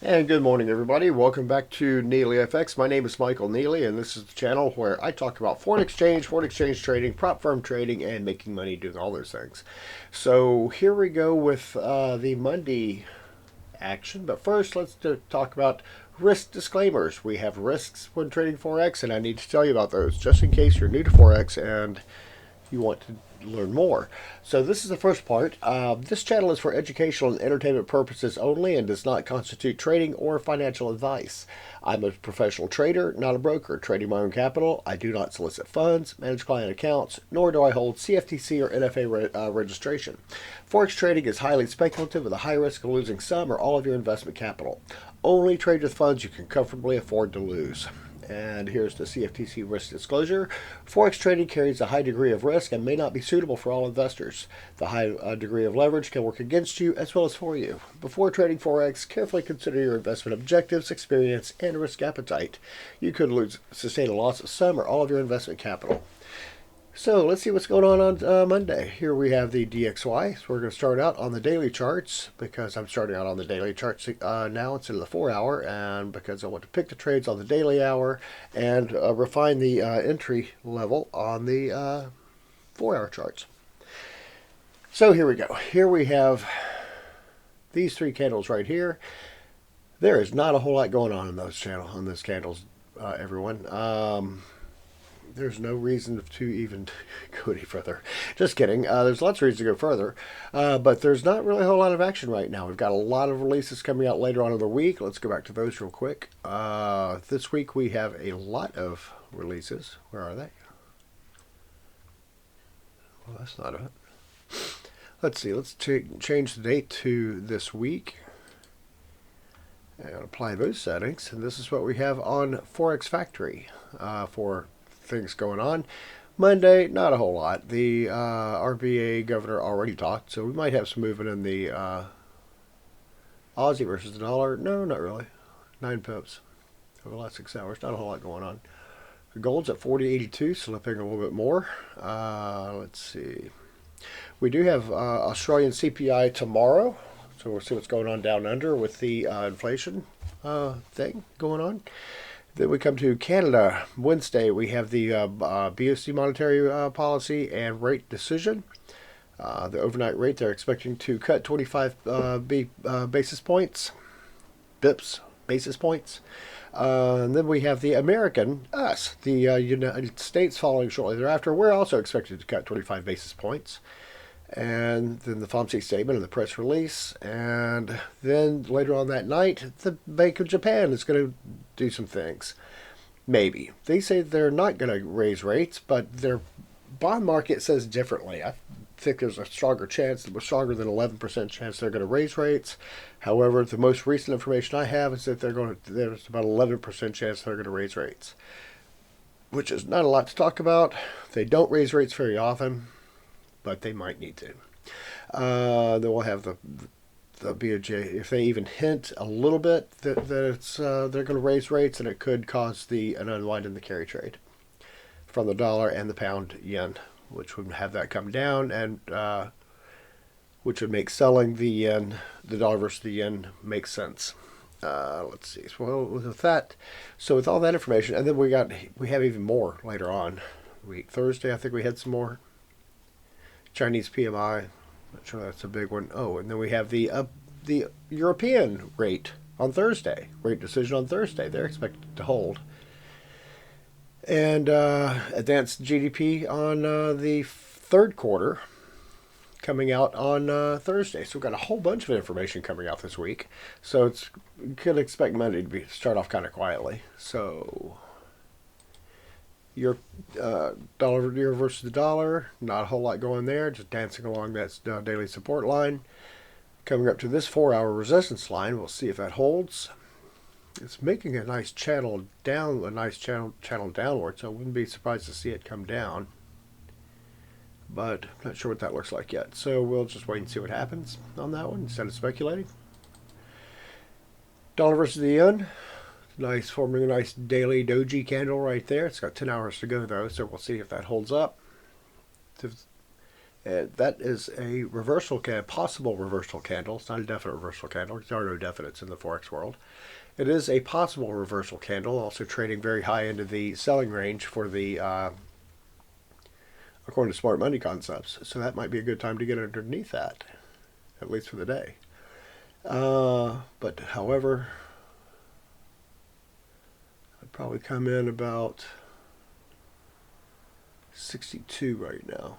And good morning, everybody. Welcome back to NeelyFX. My name is Michael Neely, and this is the channel where I talk about foreign exchange trading, prop firm trading, and making money doing all those things. So here we go with the Monday action. But first, let's talk about risk disclaimers. We have risks when trading Forex, and I need to tell you about those just in case you're new to Forex and you want to learn more. So this is the first part. This channel is for educational and entertainment purposes only and does not constitute trading or financial advice. I'm a professional trader, not a broker, trading my own capital. I do not solicit funds, manage client accounts, nor do I hold CFTC or NFA registration. Forex trading is highly speculative with a high risk of losing some or all of your investment capital. Only trade with funds you can comfortably afford to lose. And here's the CFTC risk disclosure. Forex trading carries a high degree of risk and may not be suitable for all investors. The high degree of leverage can work against you as well as for you. Before trading Forex, carefully consider your investment objectives, experience, and risk appetite. You could sustain a loss of some or all of your investment capital. So let's see what's going on Monday. Here we have the DXY. So we're going to start out on the daily charts because I'm starting out on the daily charts now instead of the 4-hour, and because I want to pick the trades on the daily hour and refine the entry level on the 4-hour charts. So here we go. Here we have these three candles right here. There is not a whole lot going on in those candles, everyone. There's no reason to even go any further. Just kidding. There's lots of reasons to go further, but there's not really a whole lot of action right now. We've got a lot of releases coming out later on in the week. Let's go back to those real quick. This week we have a lot of releases. Where are they? Well, that's not it. Let's see. Let's change the date to this week and apply those settings. And this is what we have on Forex Factory for things going on. Monday, not a whole lot. The RBA governor already talked, so we might have some movement in the Aussie versus the dollar. No, not really. 9 pips over the last 6 hours. Not a whole lot going on. The gold's at 40.82, slipping a little bit more. Let's see. We do have Australian CPI tomorrow, so we'll see what's going on down under with the inflation thing going on. Then we come to Canada. Wednesday, we have the BOC monetary policy and rate decision. The overnight rate, they're expecting to cut 25 basis points. Basis points. And then we have the American, us, the United States following shortly thereafter. We're also expected to cut 25 basis points. And then the FOMC statement and the press release. And then later on that night, the Bank of Japan is going to do some things. Maybe. They say they're not going to raise rates, but their bond market says differently. I think there's a stronger chance, stronger than 11% chance they're going to raise rates. However, the most recent information I have is that there's about 11% chance they're going to raise rates, which is not a lot to talk about. They don't raise rates very often, but they might need to. Then we'll have the BOJ, if they even hint a little bit that it's they're going to raise rates, and it could cause an unwind in the carry trade from the dollar and the pound yen, which would have that come down, and which would make selling the yen, the dollar versus the yen, make sense. Let's see. So with that, so with all that information, and then we have even more later on. Thursday, I think we had some more. Chinese PMI, not sure that's a big one. Oh, and then we have the European rate on Thursday. Rate decision on Thursday. They're expected to hold. And advanced GDP on the third quarter coming out on Thursday. So we've got a whole bunch of information coming out this week. So you could expect Monday to start off kind of quietly. So your dollar euro versus the dollar, not a whole lot going there, just dancing along that daily support line. Coming up to this 4-hour resistance line, we'll see if that holds. It's making a nice channel down, channel downward, so I wouldn't be surprised to see it come down. But I'm not sure what that looks like yet, so we'll just wait and see what happens on that one instead of speculating. Dollar versus the yen. Nice, forming a nice daily doji candle right there. It's got 10 hours to go though, so we'll see if that holds up. That is a possible reversal candle. It's not a definite reversal candle. There are no definites in the Forex world. It is a possible reversal candle, also trading very high into the selling range for the, according to smart money concepts. So that might be a good time to get underneath that, at least for the day. But however, I'd probably come in about 62 right now.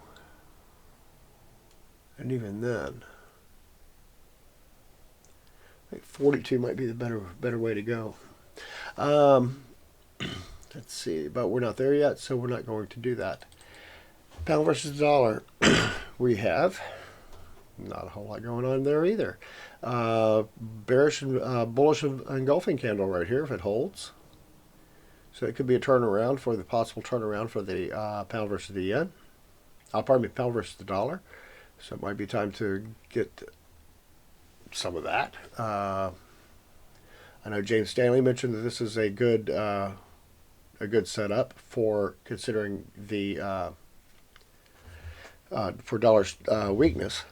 And even then, I think 42 might be the better way to go. Let's see, but we're not there yet, so we're not going to do that. Pound versus dollar, we have not a whole lot going on there either. Bearish and bullish engulfing candle right here if it holds. So it could be a turnaround for the possible turnaround for the pound versus the yen. Pardon me, pound versus the dollar. So it might be time to get some of that. I know James Stanley mentioned that this is a good setup for considering the for dollar's weakness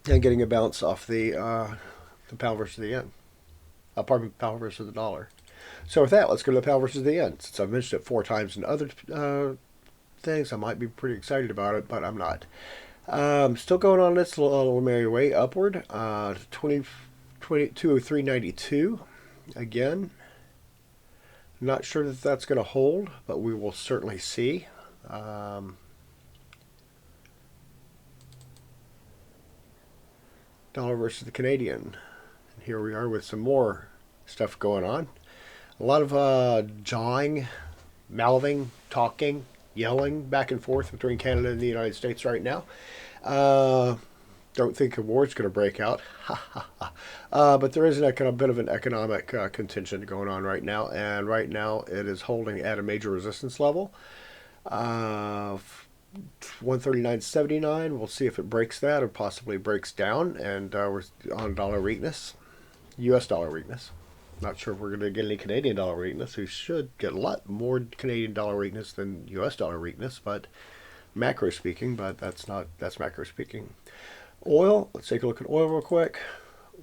and getting a bounce off the pound versus the yen. Pardon me, pound versus the dollar. So with that, let's go to the pound versus the yen. Since I've mentioned it 4 times in other things, I might be pretty excited about it, but I'm not. Still going on this little merry way upward. 203.92 again. Not sure that that's going to hold, but we will certainly see. Dollar versus the Canadian. And here we are with some more stuff going on. A lot of jawing, mouthing, talking, yelling back and forth between Canada and the United States right now. Don't think a war is going to break out. But there is a bit of an economic contention going on right now, and right now it is holding at a major resistance level. 139.79. We'll see if it breaks that or possibly breaks down, and we're on dollar weakness, U.S. dollar weakness. Not sure if we're going to get any Canadian dollar weakness. We should get a lot more Canadian dollar weakness than U.S. dollar weakness, but macro speaking. But that's macro speaking. Oil. Let's take a look at oil real quick.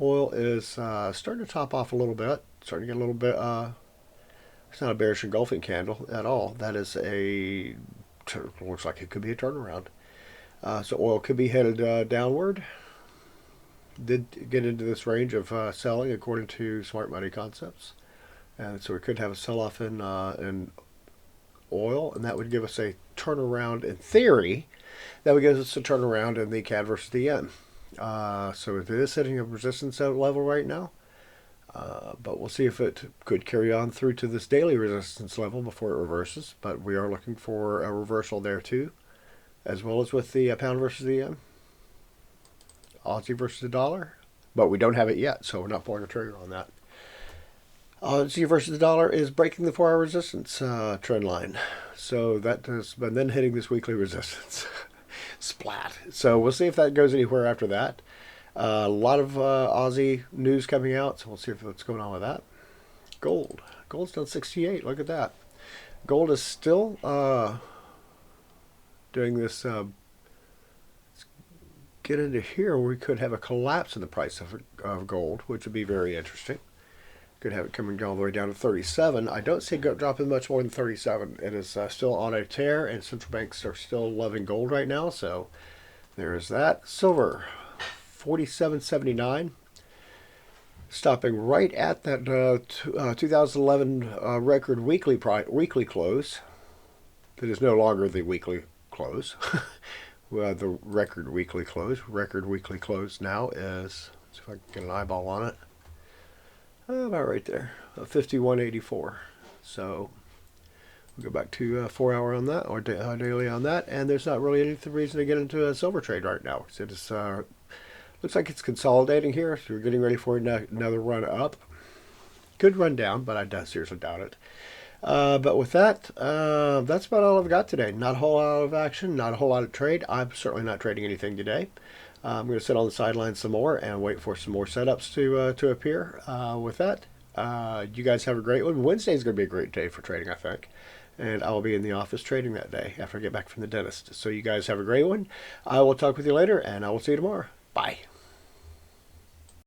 Oil is starting to top off a little bit. Starting to get a little bit. It's not a bearish engulfing candle at all. That is looks like it could be a turnaround. So oil could be headed downward. Did get into this range of selling according to smart money concepts, and so we could have a sell-off in oil, and that would give us a turnaround in theory. That would give us a turnaround in the CAD versus the yen. So it is hitting a resistance level right now, but we'll see if it could carry on through to this daily resistance level before it reverses. But we are looking for a reversal there too, as well as with the pound versus the yen. Aussie versus the dollar, but we don't have it yet, so we're not pulling a trigger on that. Aussie versus the dollar is breaking the 4-hour resistance trend line, so that has been then hitting this weekly resistance. Splat. So we'll see if that goes anywhere after that. A lot of Aussie news coming out, so we'll see what's going on with that. Gold's down 68. Look at that. Gold is still doing this. Get into here, we could have a collapse in the price of gold, which would be very interesting. Could have it coming all the way down to 37. I don't see it dropping much more than 37. It is still on a tear, and central banks are still loving gold right now, so there is that. Silver, 47.79, stopping right at that 2011 record weekly close. That is no longer the weekly close. The record weekly close. Record weekly close now is, let's see if I can get an eyeball on it. About right there, 51.84. So we'll go back to 4-hour on that, or daily on that, and there's not really any reason to get into a silver trade right now. It is, looks like it's consolidating here, so we're getting ready for another run up. Could run down, but I seriously doubt it. But with that, that's about all I've got today. Not a whole lot of action, not a whole lot of trade. I'm certainly not trading anything today. I'm going to sit on the sidelines some more and wait for some more setups to appear. With that, you guys have a great one. Wednesday is going to be a great day for trading, I think. and I will be in the office trading that day after I get back from the dentist. So you guys have a great one. I will talk with you later, and I will see you tomorrow. Bye.